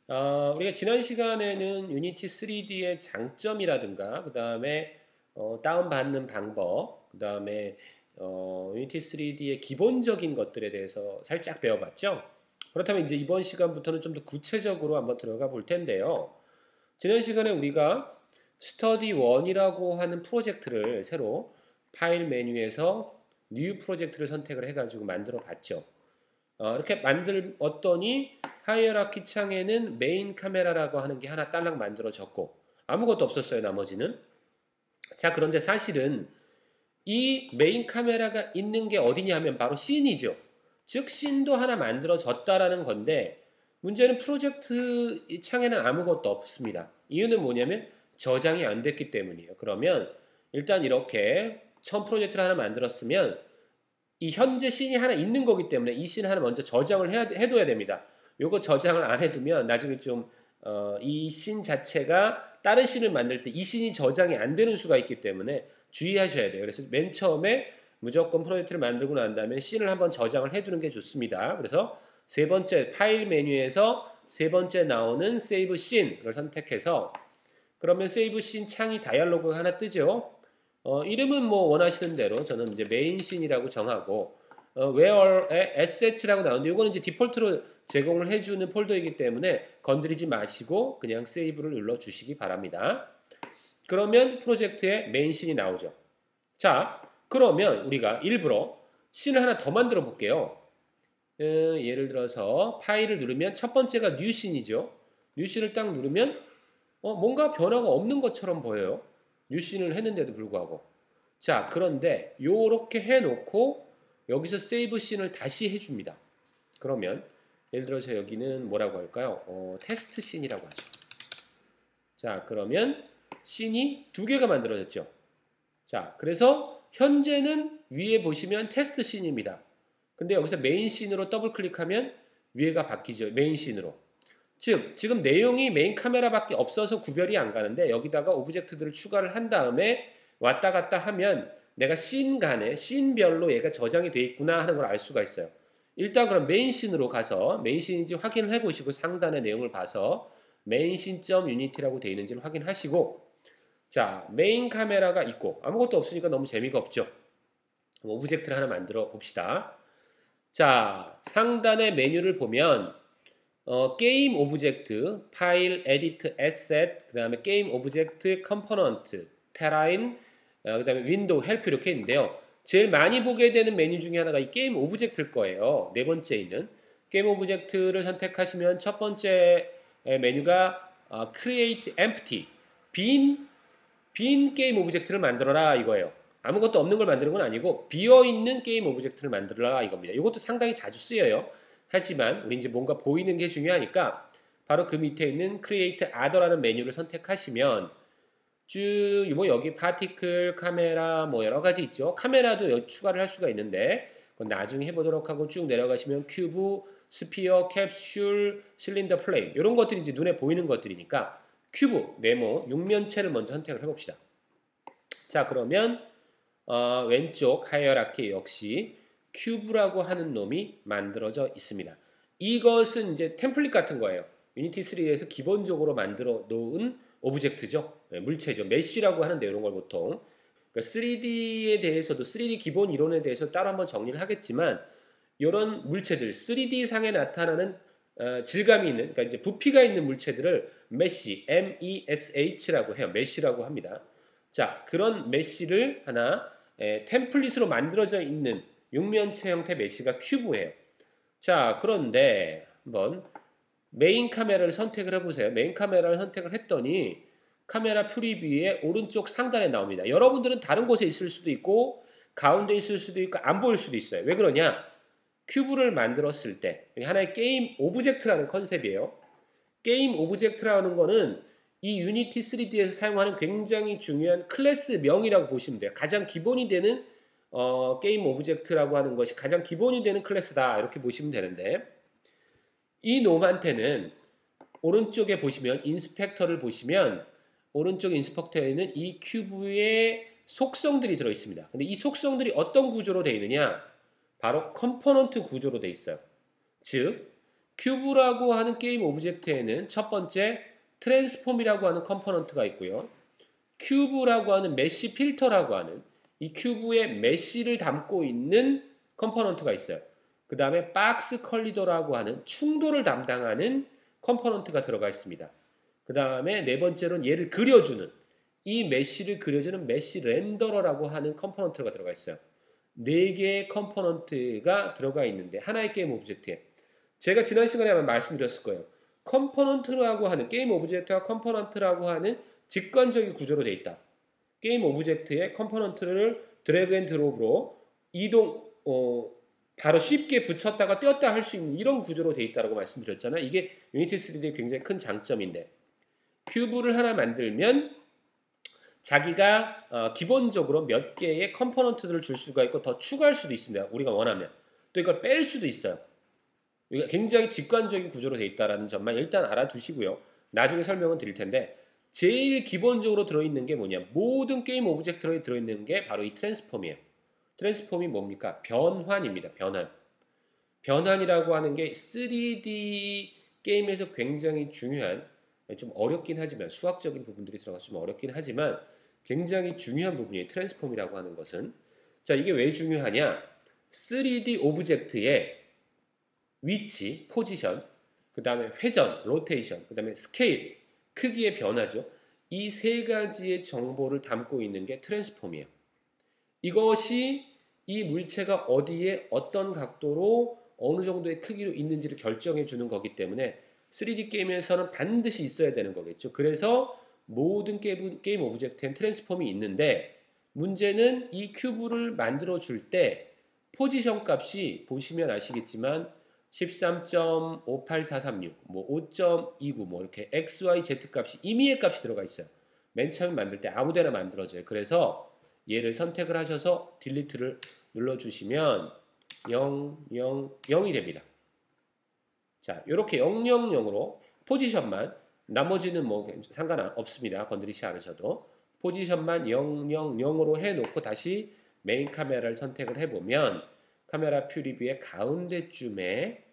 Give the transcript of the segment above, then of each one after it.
우리가 지난 시간에는 유니티 3D의 장점이라든가, 그 다음에 다운받는 방법, 그 다음에 유니티 3D의 기본적인 것들에 대해서 살짝 배워봤죠? 그렇다면 이제 이번 시간부터는 좀 더 구체적으로 한번 들어가 볼 텐데요. 지난 시간에 우리가 스터디 1이라고 하는 프로젝트를 새로 파일 메뉴에서 뉴 프로젝트를 선택을 해가지고 만들어 봤죠. 이렇게 만들었더니 하이어라키 창에는 메인 카메라라고 하는 게 하나 딸랑 만들어졌고 아무것도 없었어요, 나머지는. 자, 그런데 사실은 이 메인 카메라가 있는 게 어디냐 하면 바로 씬이죠. 즉 씬도 하나 만들어졌다라는 건데 문제는 프로젝트 창에는 아무것도 없습니다. 이유는 뭐냐면 저장이 안 됐기 때문이에요. 그러면 일단 이렇게 처음 프로젝트를 하나 만들었으면 이 현재 씬이 하나 있는 거기 때문에 이 씬 하나 먼저 저장을 해둬야 됩니다. 요거 저장을 안 해두면 나중에 좀 이 씬 자체가 다른 씬을 만들 때 이 씬이 저장이 안 되는 수가 있기 때문에 주의하셔야 돼요. 그래서 맨 처음에 무조건 프로젝트를 만들고 난 다음에 씬을 한번 저장을 해두는 게 좋습니다. 그래서 세 번째 파일 메뉴에서 세 번째 나오는 세이브 씬을 선택해서 그러면 세이브 씬 창이 다이얼로그가 하나 뜨죠. 이름은 뭐 원하시는 대로 저는 이제 메인 씬이라고 정하고 where에 assets라고 나오는데 이거는 이제 디폴트로 제공을 해주는 폴더이기 때문에 건드리지 마시고 그냥 세이브를 눌러 주시기 바랍니다. 그러면 프로젝트에 메인 씬이 나오죠. 자, 그러면 우리가 일부러 씬을 하나 더 만들어 볼게요. 예를 들어서 파일을 누르면 첫 번째가 뉴 씬이죠. 뉴 씬을 딱 누르면 뭔가 변화가 없는 것처럼 보여요. 뉴씬을 했는데도 불구하고. 자, 그런데 요렇게 해놓고 여기서 세이브 씬을 다시 해줍니다. 그러면 예를 들어서 여기는 뭐라고 할까요? 테스트 씬이라고 하죠. 자, 그러면 씬이 두 개가 만들어졌죠. 자, 그래서 현재는 위에 보시면 테스트 씬입니다. 근데 여기서 메인 씬으로 더블 클릭하면 위에가 바뀌죠. 메인 씬으로. 즉, 지금 내용이 메인 카메라밖에 없어서 구별이 안 가는데 여기다가 오브젝트들을 추가를 한 다음에 왔다 갔다 하면 내가 씬 간에 씬별로 얘가 저장이 돼 있구나 하는 걸 알 수가 있어요. 일단 그럼 메인 씬으로 가서 메인 씬인지 확인을 해보시고 상단의 내용을 봐서 메인 씬.unity라고 되어 있는지를 확인하시고 자, 메인 카메라가 있고 아무것도 없으니까 너무 재미가 없죠. 오브젝트를 하나 만들어 봅시다. 자, 상단의 메뉴를 보면 게임 오브젝트, 파일, 에디트, 에셋, 그 다음에 게임 오브젝트, 컴포넌트, 테라인, 그 다음에 윈도우, 헬프 이렇게 있는데요. 제일 많이 보게 되는 메뉴 중에 하나가 이 게임 오브젝트일 거예요. 네 번째 있는 게임 오브젝트를 선택하시면 첫 번째 메뉴가 Create Empty, 빈 게임 오브젝트를 만들어라 이거예요. 아무것도 없는 걸 만드는 건 아니고 비어있는 게임 오브젝트를 만들어라 이겁니다. 이것도 상당히 자주 쓰여요. 하지만 우리 이제 뭔가 보이는 게 중요하니까 바로 그 밑에 있는 Create Other라는 메뉴를 선택하시면 쭉 뭐 여기 파티클, 카메라 뭐 여러 가지 있죠. 카메라도 추가를 할 수가 있는데 그건 나중에 해보도록 하고 쭉 내려가시면 큐브, 스피어, 캡슐, 실린더, 플레임 이런 것들이 이제 눈에 보이는 것들이니까 큐브, 네모, 육면체를 먼저 선택을 해봅시다. 자, 그러면 왼쪽 하이어라키 역시 큐브라고 하는 놈이 만들어져 있습니다. 이것은 이제 템플릿 같은 거예요. 유니티 3에서 기본적으로 만들어 놓은 오브젝트죠. 물체죠. 메쉬라고 하는데 이런 걸 보통. 그러니까 3D에 대해서도 3D 기본 이론에 대해서 따로 한번 정리를 하겠지만 이런 물체들 3D 상에 나타나는 질감이 있는 그러니까 이제 부피가 있는 물체들을 메쉬, MESH라고 해요. 메쉬라고 합니다. 자, 그런 메쉬를 하나 템플릿으로 만들어져 있는 육면체 형태 메쉬가 큐브예요. 자, 그런데 한번 메인 카메라를 선택을 해보세요. 메인 카메라를 선택을 했더니 카메라 프리뷰의 오른쪽 상단에 나옵니다. 여러분들은 다른 곳에 있을 수도 있고 가운데 있을 수도 있고 안 보일 수도 있어요. 왜 그러냐? 큐브를 만들었을 때 하나의 게임 오브젝트라는 컨셉이에요. 게임 오브젝트라는 거는 이 유니티 3D에서 사용하는 굉장히 중요한 클래스 명이라고 보시면 돼요. 가장 기본이 되는 게임 오브젝트라고 하는 것이 가장 기본이 되는 클래스다 이렇게 보시면 되는데 이 놈한테는 오른쪽에 보시면 인스펙터를 보시면 오른쪽 인스펙터에는 이 큐브의 속성들이 들어 있습니다. 근데 이 속성들이 어떤 구조로 되어 있느냐? 바로 컴포넌트 구조로 되어 있어요. 즉 큐브라고 하는 게임 오브젝트에는 첫 번째 트랜스폼이라고 하는 컴포넌트가 있고요. 큐브라고 하는 메쉬 필터라고 하는 이 큐브의 메쉬를 담고 있는 컴포넌트가 있어요. 그 다음에 박스 컬리더라고 하는 충돌을 담당하는 컴포넌트가 들어가 있습니다. 그 다음에 네 번째로는 얘를 그려주는 이 메쉬를 그려주는 메쉬 렌더러라고 하는 컴포넌트가 들어가 있어요. 네 개의 컴포넌트가 들어가 있는데 하나의 게임 오브젝트에 제가 지난 시간에 아마 말씀드렸을 거예요. 컴포넌트라고 하는 게임 오브젝트와 컴포넌트라고 하는 직관적인 구조로 되어 있다. 게임 오브젝트의 컴포넌트를 드래그 앤 드롭으로 바로 쉽게 붙였다가 떼었다 할 수 있는 이런 구조로 되어 있다고 말씀드렸잖아요. 이게 유니티 3D의 굉장히 큰 장점인데 큐브를 하나 만들면 자기가 기본적으로 몇 개의 컴포넌트들을 줄 수가 있고 더 추가할 수도 있습니다. 우리가 원하면. 또 이걸 뺄 수도 있어요. 굉장히 직관적인 구조로 되어 있다는 점만 일단 알아두시고요. 나중에 설명은 드릴 텐데 제일 기본적으로 들어있는 게 뭐냐. 모든 게임 오브젝트에 들어있는 게 바로 이 트랜스폼이에요. 트랜스폼이 뭡니까? 변환입니다. 변환. 변환이라고 하는 게 3D 게임에서 굉장히 중요한 좀 어렵긴 하지만 수학적인 부분들이 들어가서 좀 어렵긴 하지만 굉장히 중요한 부분이에요. 트랜스폼이라고 하는 것은. 자, 이게 왜 중요하냐? 3D 오브젝트의 위치, 포지션, 그 다음에 회전, 로테이션, 그 다음에 스케일, 크기의 변화죠. 이 세 가지의 정보를 담고 있는 게 트랜스폼이에요. 이것이 이 물체가 어디에 어떤 각도로 어느 정도의 크기로 있는지를 결정해 주는 거기 때문에 3D 게임에서는 반드시 있어야 되는 거겠죠. 그래서 모든 게임 오브젝트엔 트랜스폼이 있는데 문제는 이 큐브를 만들어 줄 때 포지션 값이 보시면 아시겠지만 13.58436, 뭐 5.29, 뭐 이렇게 x, y, z 값이 임의의 값이 들어가 있어요. 맨 처음 만들 때 아무데나 만들어져요. 그래서 얘를 선택을 하셔서 딜리트를 눌러주시면 0, 0, 0이 됩니다. 자, 이렇게 0, 0, 0으로 포지션만, 나머지는 뭐 상관없습니다. 건드리지 않으셔도. 포지션만 0, 0, 0으로 해놓고 다시 메인 카메라를 선택을 해보면 카메라 퓨리뷰의 가운데쯤에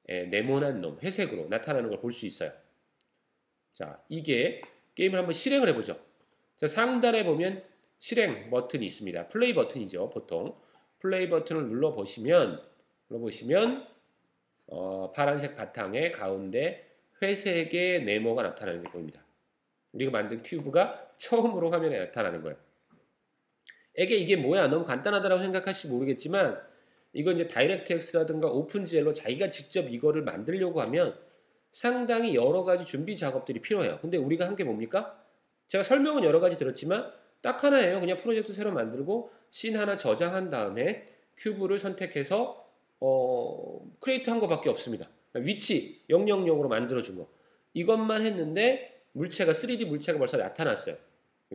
네모난 놈, 회색으로 나타나는 걸 볼 수 있어요. 자, 이게 게임을 한번 실행을 해보죠. 자, 상단에 보면 실행 버튼이 있습니다. 플레이 버튼이죠, 보통. 플레이 버튼을 눌러보시면 파란색 바탕에 가운데 회색의 네모가 나타나는 게 보입니다. 우리가 만든 큐브가 처음으로 화면에 나타나는 거예요. 이게 뭐야? 너무 간단하다고 생각하실지 모르겠지만 이건 이제 다이렉트X라든가 오픈GL로 자기가 직접 이거를 만들려고 하면 상당히 여러 가지 준비 작업들이 필요해요. 근데 우리가 한 게 뭡니까? 제가 설명은 여러 가지 들었지만 딱 하나예요. 그냥 프로젝트 새로 만들고 씬 하나 저장한 다음에 큐브를 선택해서 크리에이트 한 거밖에 없습니다. 위치 000으로 만들어준 거. 이것만 했는데 물체가 3D 물체가 벌써 나타났어요.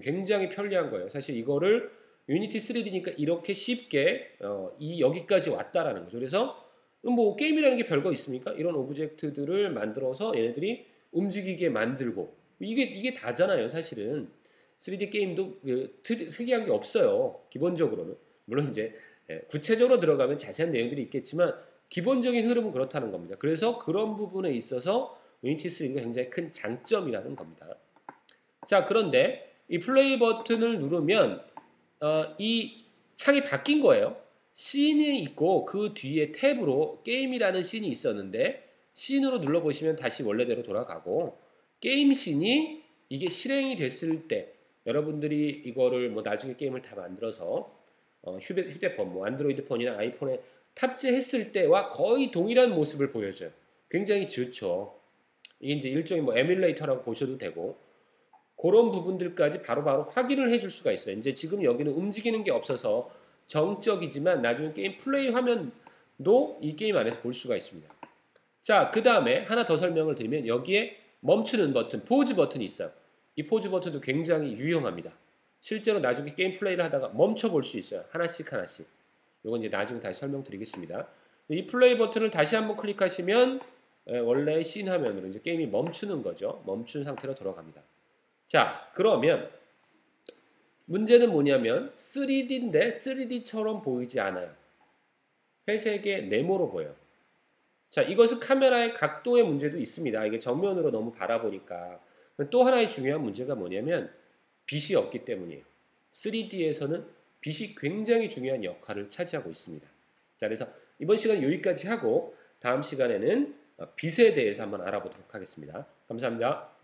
굉장히 편리한 거예요. 사실 이거를 유니티 3D니까 이렇게 쉽게 여기까지 왔다라는 거죠. 그래서 뭐 게임이라는 게 별거 있습니까? 이런 오브젝트들을 만들어서 얘네들이 움직이게 만들고 이게 다잖아요. 사실은 3D 게임도 특이한 게 없어요. 기본적으로는 물론 이제 구체적으로 들어가면 자세한 내용들이 있겠지만 기본적인 흐름은 그렇다는 겁니다. 그래서 그런 부분에 있어서 유니티 3D가 굉장히 큰 장점이라는 겁니다. 자, 그런데 이 플레이 버튼을 누르면 이 창이 바뀐 거예요. 씬이 있고 그 뒤에 탭으로 게임이라는 씬이 있었는데 씬으로 눌러보시면 다시 원래대로 돌아가고 게임 씬이 이게 실행이 됐을 때 여러분들이 이거를 뭐 나중에 게임을 다 만들어서 휴대폰, 뭐 안드로이드 폰이나 아이폰에 탑재했을 때와 거의 동일한 모습을 보여줘요. 굉장히 좋죠. 이게 이제 일종의 뭐 에뮬레이터라고 보셔도 되고 그런 부분들까지 바로바로 확인을 해줄 수가 있어요. 이제 지금 여기는 움직이는 게 없어서 정적이지만 나중에 게임 플레이 화면도 이 게임 안에서 볼 수가 있습니다. 자, 그 다음에 하나 더 설명을 드리면 여기에 멈추는 버튼, 포즈 버튼이 있어요. 이 포즈 버튼도 굉장히 유용합니다. 실제로 나중에 게임 플레이를 하다가 멈춰 볼 수 있어요. 하나씩 하나씩. 이건 이제 나중에 다시 설명드리겠습니다. 이 플레이 버튼을 다시 한번 클릭하시면 원래 씬 화면으로 이제 게임이 멈추는 거죠. 멈춘 상태로 돌아갑니다. 자, 그러면 문제는 뭐냐면 3D인데 3D처럼 보이지 않아요. 회색의 네모로 보여요. 자, 이것은 카메라의 각도의 문제도 있습니다. 이게 정면으로 너무 바라보니까. 또 하나의 중요한 문제가 뭐냐면 빛이 없기 때문이에요. 3D에서는 빛이 굉장히 중요한 역할을 차지하고 있습니다. 자, 그래서 이번 시간 여기까지 하고 다음 시간에는 빛에 대해서 한번 알아보도록 하겠습니다. 감사합니다.